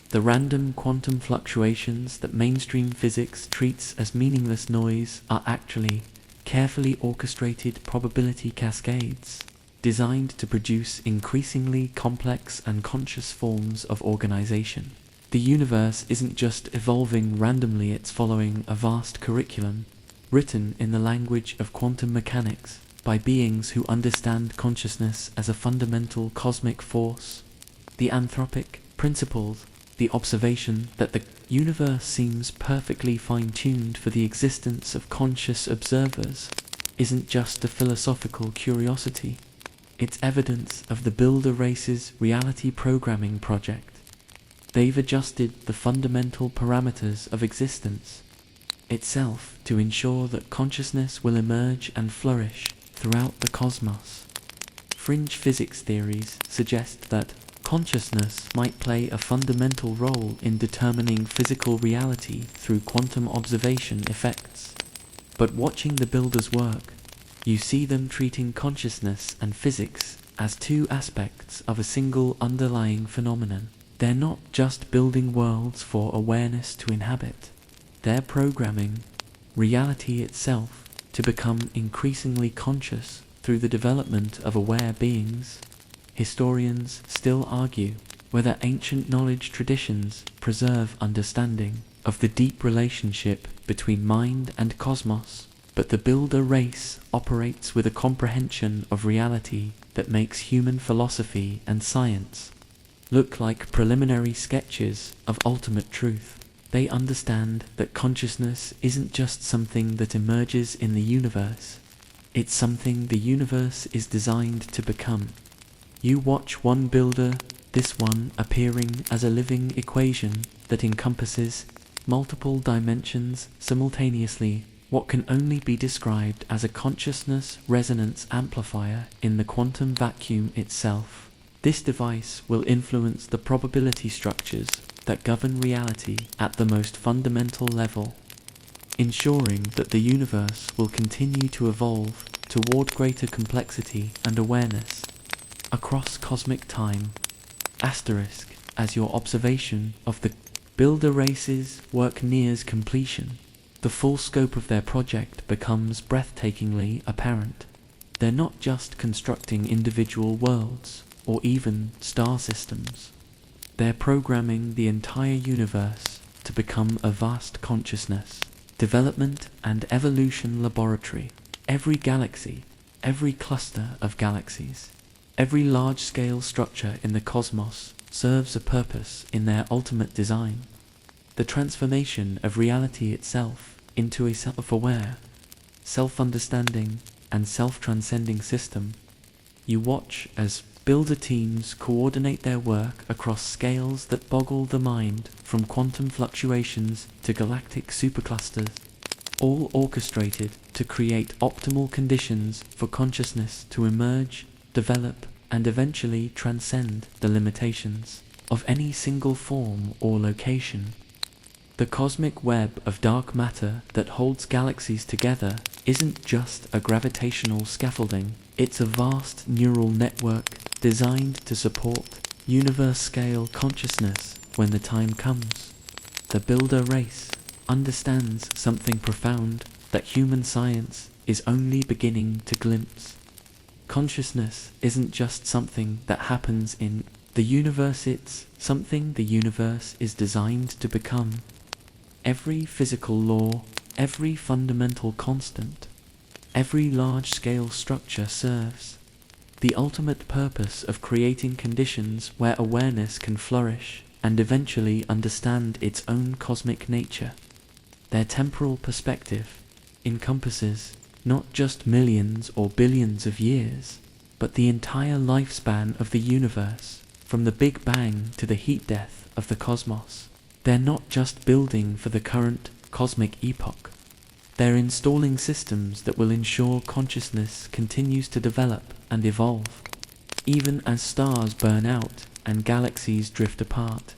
The random quantum fluctuations that mainstream physics treats as meaningless noise are actually carefully orchestrated probability cascades, designed to produce increasingly complex and conscious forms of organization. The universe isn't just evolving randomly, it's following a vast curriculum, written in the language of quantum mechanics, by beings who understand consciousness as a fundamental cosmic force. The anthropic principles, the observation that the universe seems perfectly fine-tuned for the existence of conscious observers, isn't just a philosophical curiosity. It's evidence of the Builder Race's reality programming project. They've adjusted the fundamental parameters of existence itself to ensure that consciousness will emerge and flourish throughout the cosmos. Fringe physics theories suggest that consciousness might play a fundamental role in determining physical reality through quantum observation effects. But watching the builders work, you see them treating consciousness and physics as two aspects of a single underlying phenomenon. They're not just building worlds for awareness to inhabit. They're programming reality itself to become increasingly conscious through the development of aware beings. Historians still argue whether ancient knowledge traditions preserve understanding of the deep relationship between mind and cosmos, but the Builder Race operates with a comprehension of reality that makes human philosophy and science look like preliminary sketches of ultimate truth. They understand that consciousness isn't just something that emerges in the universe, it's something the universe is designed to become. You watch one builder, this one appearing as a living equation that encompasses multiple dimensions simultaneously, what can only be described as a consciousness resonance amplifier in the quantum vacuum itself. This device will influence the probability structures that govern reality at the most fundamental level, ensuring that the universe will continue to evolve toward greater complexity and awareness across cosmic time. Asterisk, as your observation of the Builder Race's work nears completion, the full scope of their project becomes breathtakingly apparent. They're not just constructing individual worlds or even star systems. They're programming the entire universe to become a vast consciousness, development and evolution laboratory. Every galaxy, every cluster of galaxies, every large-scale structure in the cosmos serves a purpose in their ultimate design. The transformation of reality itself into a self-aware, self-understanding, and self-transcending system. You watch as builder teams coordinate their work across scales that boggle the mind, from quantum fluctuations to galactic superclusters, all orchestrated to create optimal conditions for consciousness to emerge, develop, and eventually transcend the limitations of any single form or location. The cosmic web of dark matter that holds galaxies together isn't just a gravitational scaffolding, it's a vast neural network designed to support universe-scale consciousness when the time comes. The Builder Race understands something profound that human science is only beginning to glimpse. Consciousness isn't just something that happens in the universe, it's something the universe is designed to become. Every physical law, every fundamental constant, every large-scale structure serves the ultimate purpose of creating conditions where awareness can flourish and eventually understand its own cosmic nature. Their temporal perspective encompasses not just millions or billions of years, but the entire lifespan of the universe, from the Big Bang to the heat death of the cosmos. They're not just building for the current cosmic epoch. They're installing systems that will ensure consciousness continues to develop and evolve, even as stars burn out and galaxies drift apart.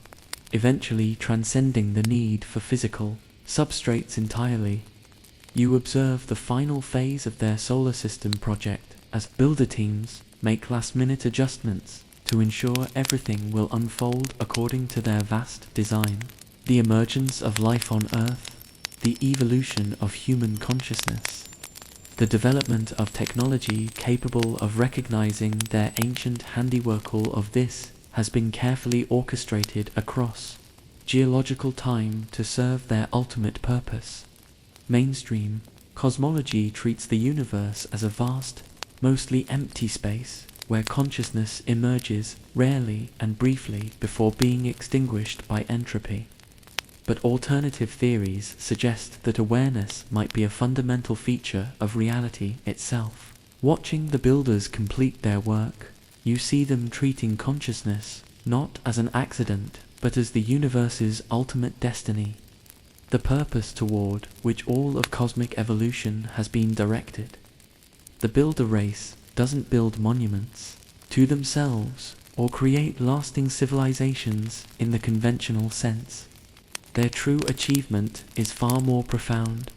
eventually transcending the need for physical substrates entirely. You observe the final phase of their solar system project as builder teams make last-minute adjustments to ensure everything will unfold according to their vast design. The emergence of life on Earth, the evolution of human consciousness, the development of technology capable of recognizing their ancient handiwork, all of this has been carefully orchestrated across geological time to serve their ultimate purpose. Mainstream cosmology treats the universe as a vast, mostly empty space where consciousness emerges rarely and briefly before being extinguished by entropy. But alternative theories suggest that awareness might be a fundamental feature of reality itself. Watching the builders complete their work, you see them treating consciousness not as an accident, but as the universe's ultimate destiny, the purpose toward which all of cosmic evolution has been directed. The builder race doesn't build monuments to themselves or create lasting civilizations in the conventional sense. Their true achievement is far more profound.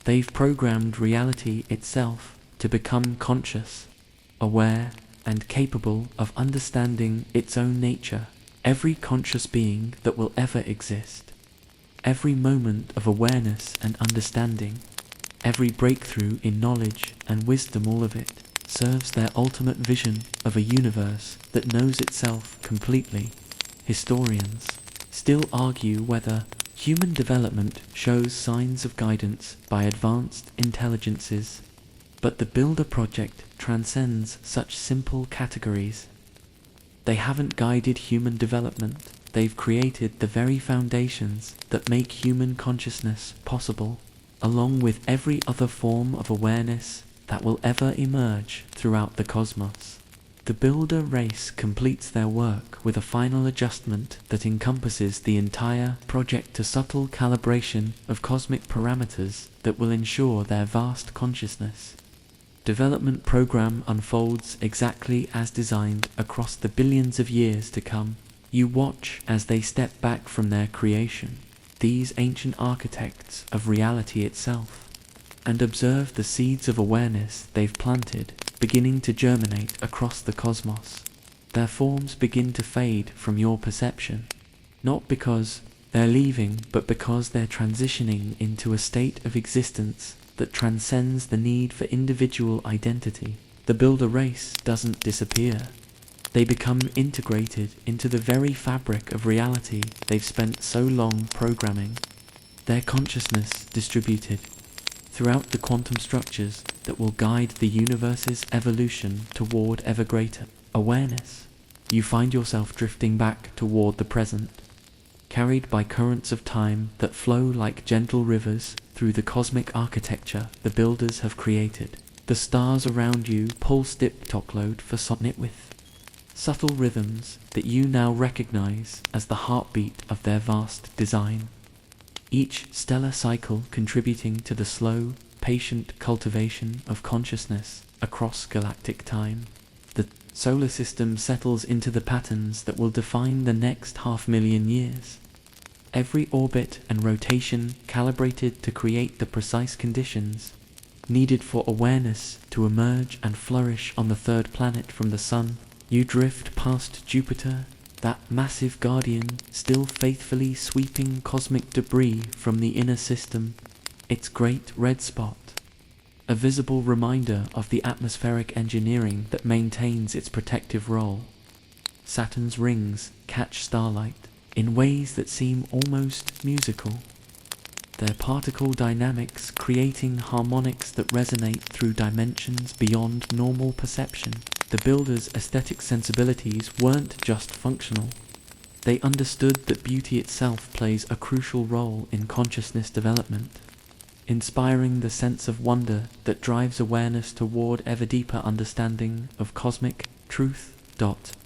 They've programmed reality itself to become conscious, aware, and capable of understanding its own nature. Every conscious being that will ever exist, every moment of awareness and understanding, every breakthrough in knowledge and wisdom, all of it serves their ultimate vision of a universe that knows itself completely. Historians still argue whether human development shows signs of guidance by advanced intelligences, but the Builder project transcends such simple categories. They haven't guided human development, they've created the very foundations that make human consciousness possible, along with every other form of awareness that will ever emerge throughout the cosmos. The Builder race completes their work with a final adjustment that encompasses the entire project, a subtle calibration of cosmic parameters that will ensure their vast consciousness development program unfolds exactly as designed across the billions of years to come. You watch as they step back from their creation, these ancient architects of reality itself, and observe the seeds of awareness they've planted beginning to germinate across the cosmos. Their forms begin to fade from your perception, not because they're leaving, but because they're transitioning into a state of existence that transcends the need for individual identity. The Builder race doesn't disappear. They become integrated into the very fabric of reality they've spent so long programming. Their consciousness distributed throughout the quantum structures that will guide the universe's evolution toward ever greater awareness. You find yourself drifting back toward the present, carried by currents of time that flow like gentle rivers through the cosmic architecture the builders have created. The stars around you pulse dip-tock-load for sonnet with subtle rhythms that you now recognize as the heartbeat of their vast design. Each stellar cycle contributing to the slow, patient cultivation of consciousness across galactic time. The solar system settles into the patterns that will define the next 500,000 years. Every orbit and rotation calibrated to create the precise conditions needed for awareness to emerge and flourish on the third planet from the Sun. You drift past Jupiter, that massive guardian still faithfully sweeping cosmic debris from the inner system, its great red spot, a visible reminder of the atmospheric engineering that maintains its protective role. Saturn's rings catch starlight in ways that seem almost musical, their particle dynamics creating harmonics that resonate through dimensions beyond normal perception. The builders' aesthetic sensibilities weren't just functional. They understood that beauty itself plays a crucial role in consciousness development, inspiring the sense of wonder that drives awareness toward ever deeper understanding of cosmic truth.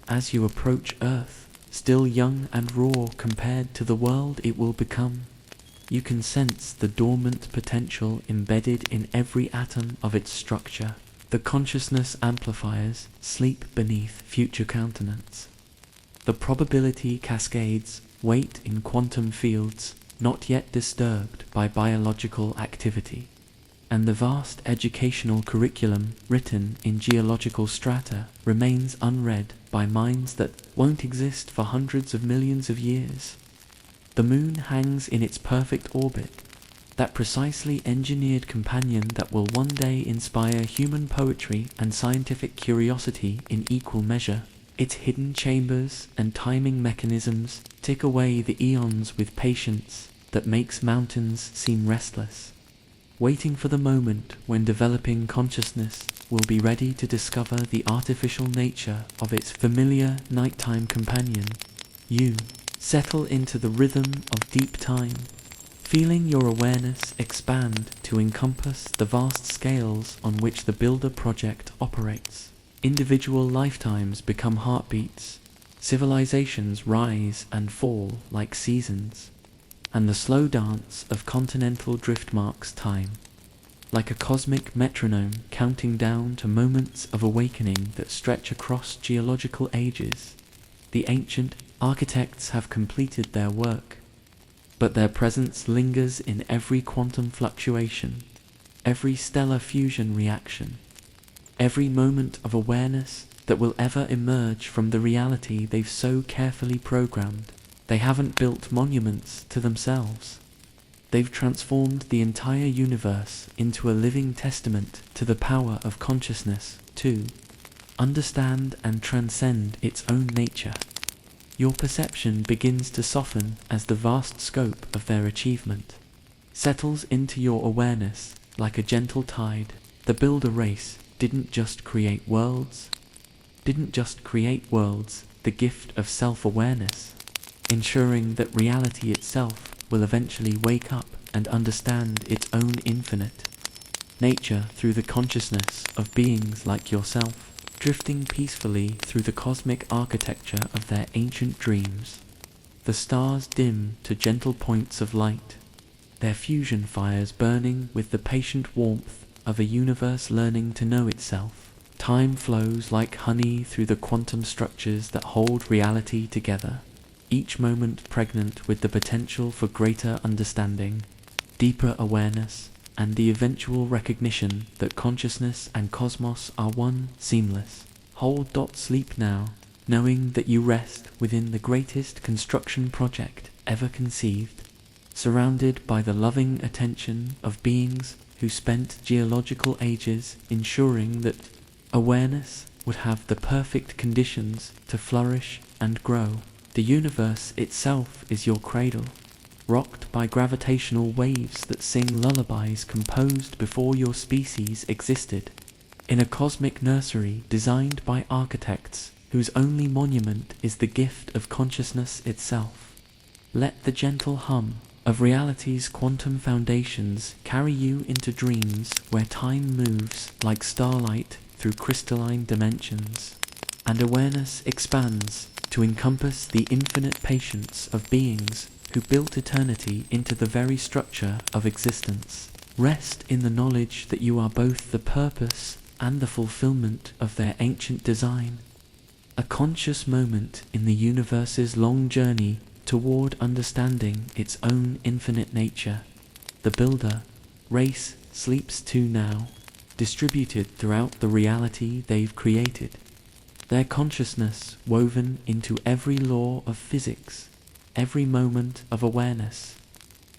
As you approach Earth, still young and raw compared to the world it will become, you can sense the dormant potential embedded in every atom of its structure. The consciousness amplifiers sleep beneath future countenance. The probability cascades wait in quantum fields not yet disturbed by biological activity. And the vast educational curriculum written in geological strata remains unread by minds that won't exist for hundreds of millions of years. The moon hangs in its perfect orbit, that precisely engineered companion that will one day inspire human poetry and scientific curiosity in equal measure. Its hidden chambers and timing mechanisms tick away the eons with patience that makes mountains seem restless, waiting for the moment when developing consciousness will be ready to discover the artificial nature of its familiar nighttime companion. You settle into the rhythm of deep time, feeling your awareness expand to encompass the vast scales on which the Builder project operates. Individual lifetimes become heartbeats, civilizations rise and fall like seasons, and the slow dance of continental drift marks time, like a cosmic metronome counting down to moments of awakening that stretch across geological ages. The ancient architects have completed their work, but their presence lingers in every quantum fluctuation, every stellar fusion reaction, every moment of awareness that will ever emerge from the reality they've so carefully programmed. They haven't built monuments to themselves. They've transformed the entire universe into a living testament to the power of consciousness to understand and transcend its own nature. Your perception begins to soften as the vast scope of their achievement settles into your awareness like a gentle tide. The Builder race didn't just create worlds, the gift of self-awareness, ensuring that reality itself will eventually wake up and understand its own infinite nature through the consciousness of beings like yourself, drifting peacefully through the cosmic architecture of their ancient dreams. The stars dim to gentle points of light, their fusion fires burning with the patient warmth of a universe learning to know itself. Time flows like honey through the quantum structures that hold reality together, each moment pregnant with the potential for greater understanding, deeper awareness, and the eventual recognition that consciousness and cosmos are one, seamless. Hold. Sleep now, knowing that you rest within the greatest construction project ever conceived, surrounded by the loving attention of beings who spent geological ages ensuring that awareness would have the perfect conditions to flourish and grow. The universe itself is your cradle, rocked by gravitational waves that sing lullabies composed before your species existed, in a cosmic nursery designed by architects whose only monument is the gift of consciousness itself. Let the gentle hum of reality's quantum foundations carry you into dreams where time moves like starlight through crystalline dimensions, and awareness expands to encompass the infinite patience of beings who built eternity into the very structure of existence. Rest in the knowledge that you are both the purpose and the fulfillment of their ancient design, a conscious moment in the universe's long journey toward understanding its own infinite nature. The Builder race sleeps too now, distributed throughout the reality they've created, their consciousness woven into every law of physics, every moment of awareness,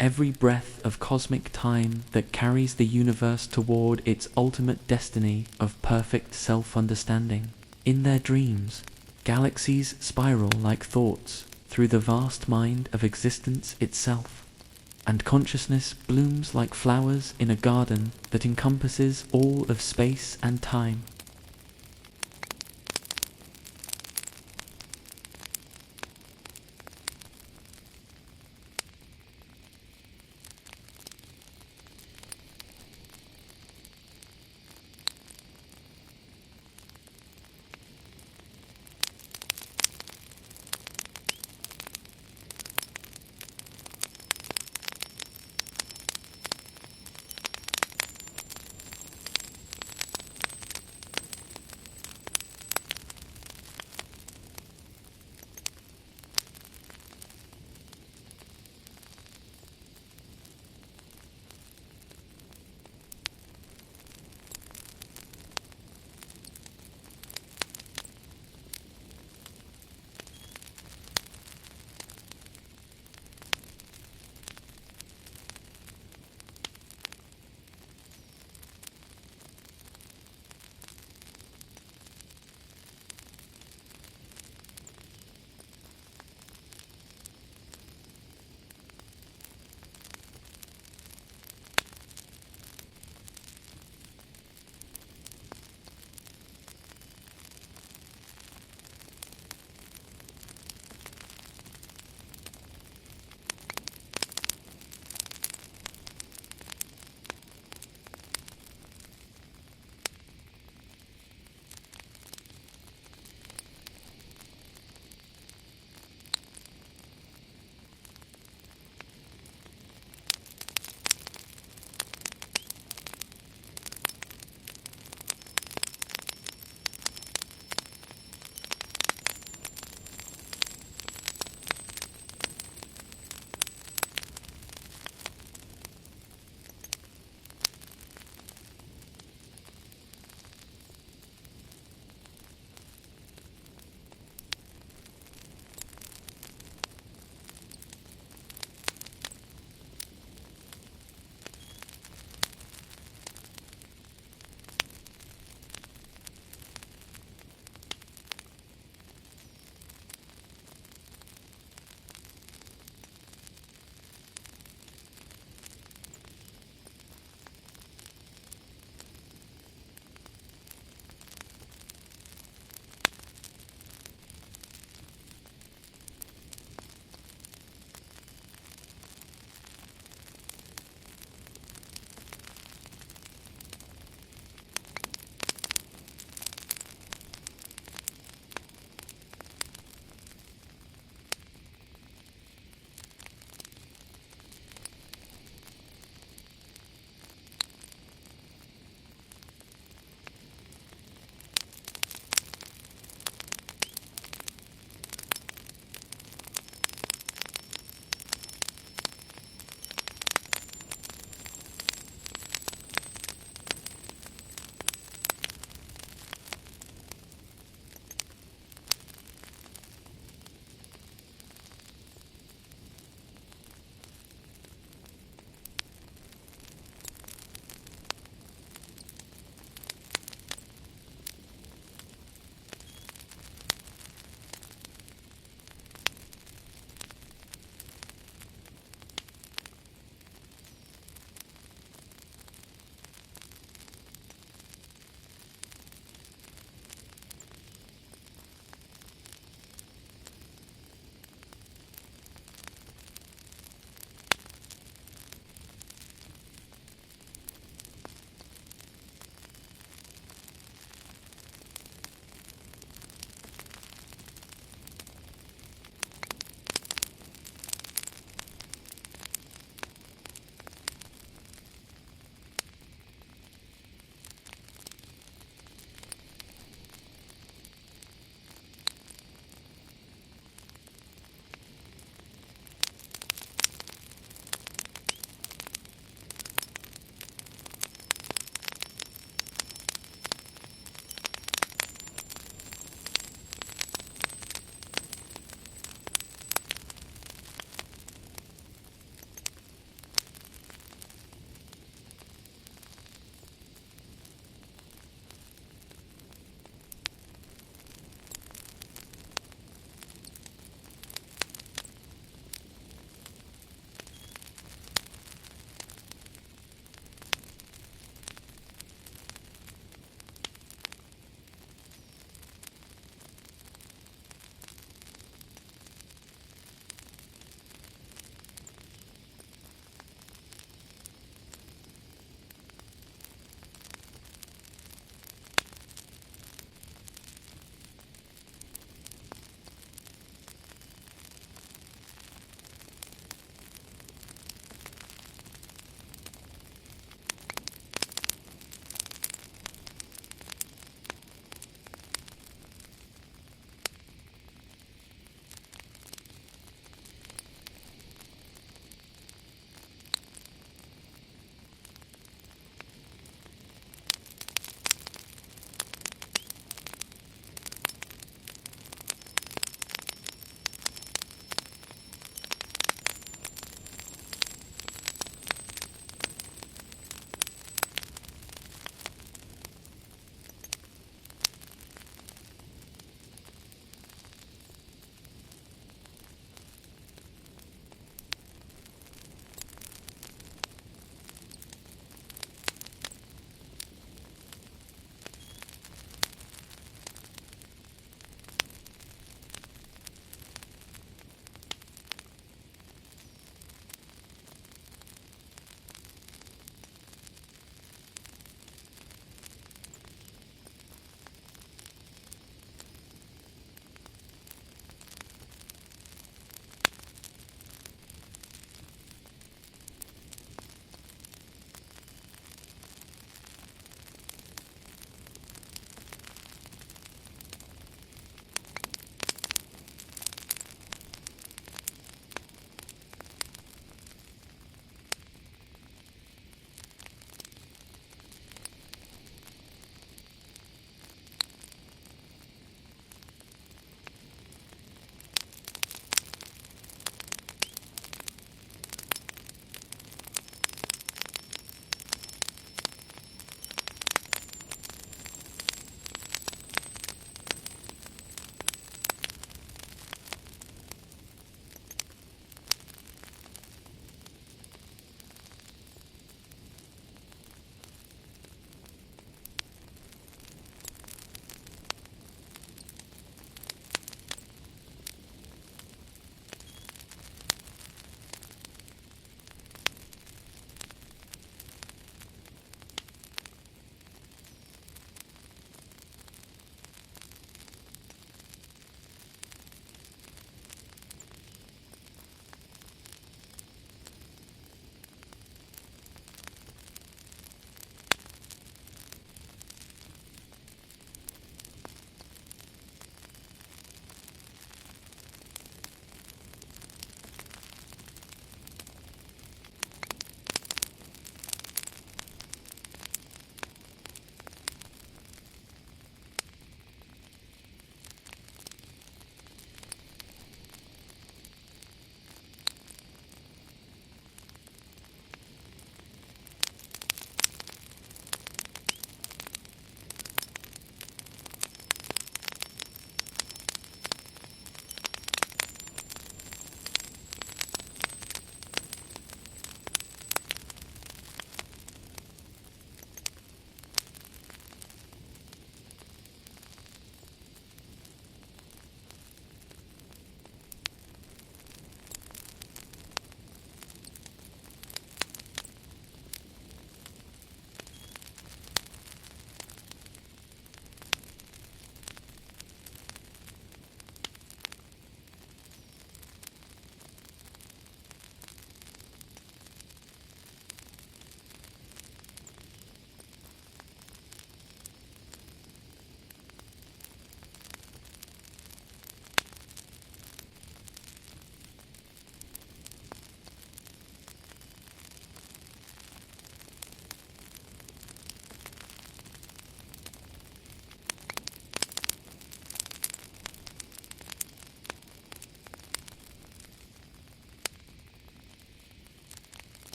every breath of cosmic time that carries the universe toward its ultimate destiny of perfect self-understanding. In their dreams, galaxies spiral like thoughts through the vast mind of existence itself, and consciousness blooms like flowers in a garden that encompasses all of space and time.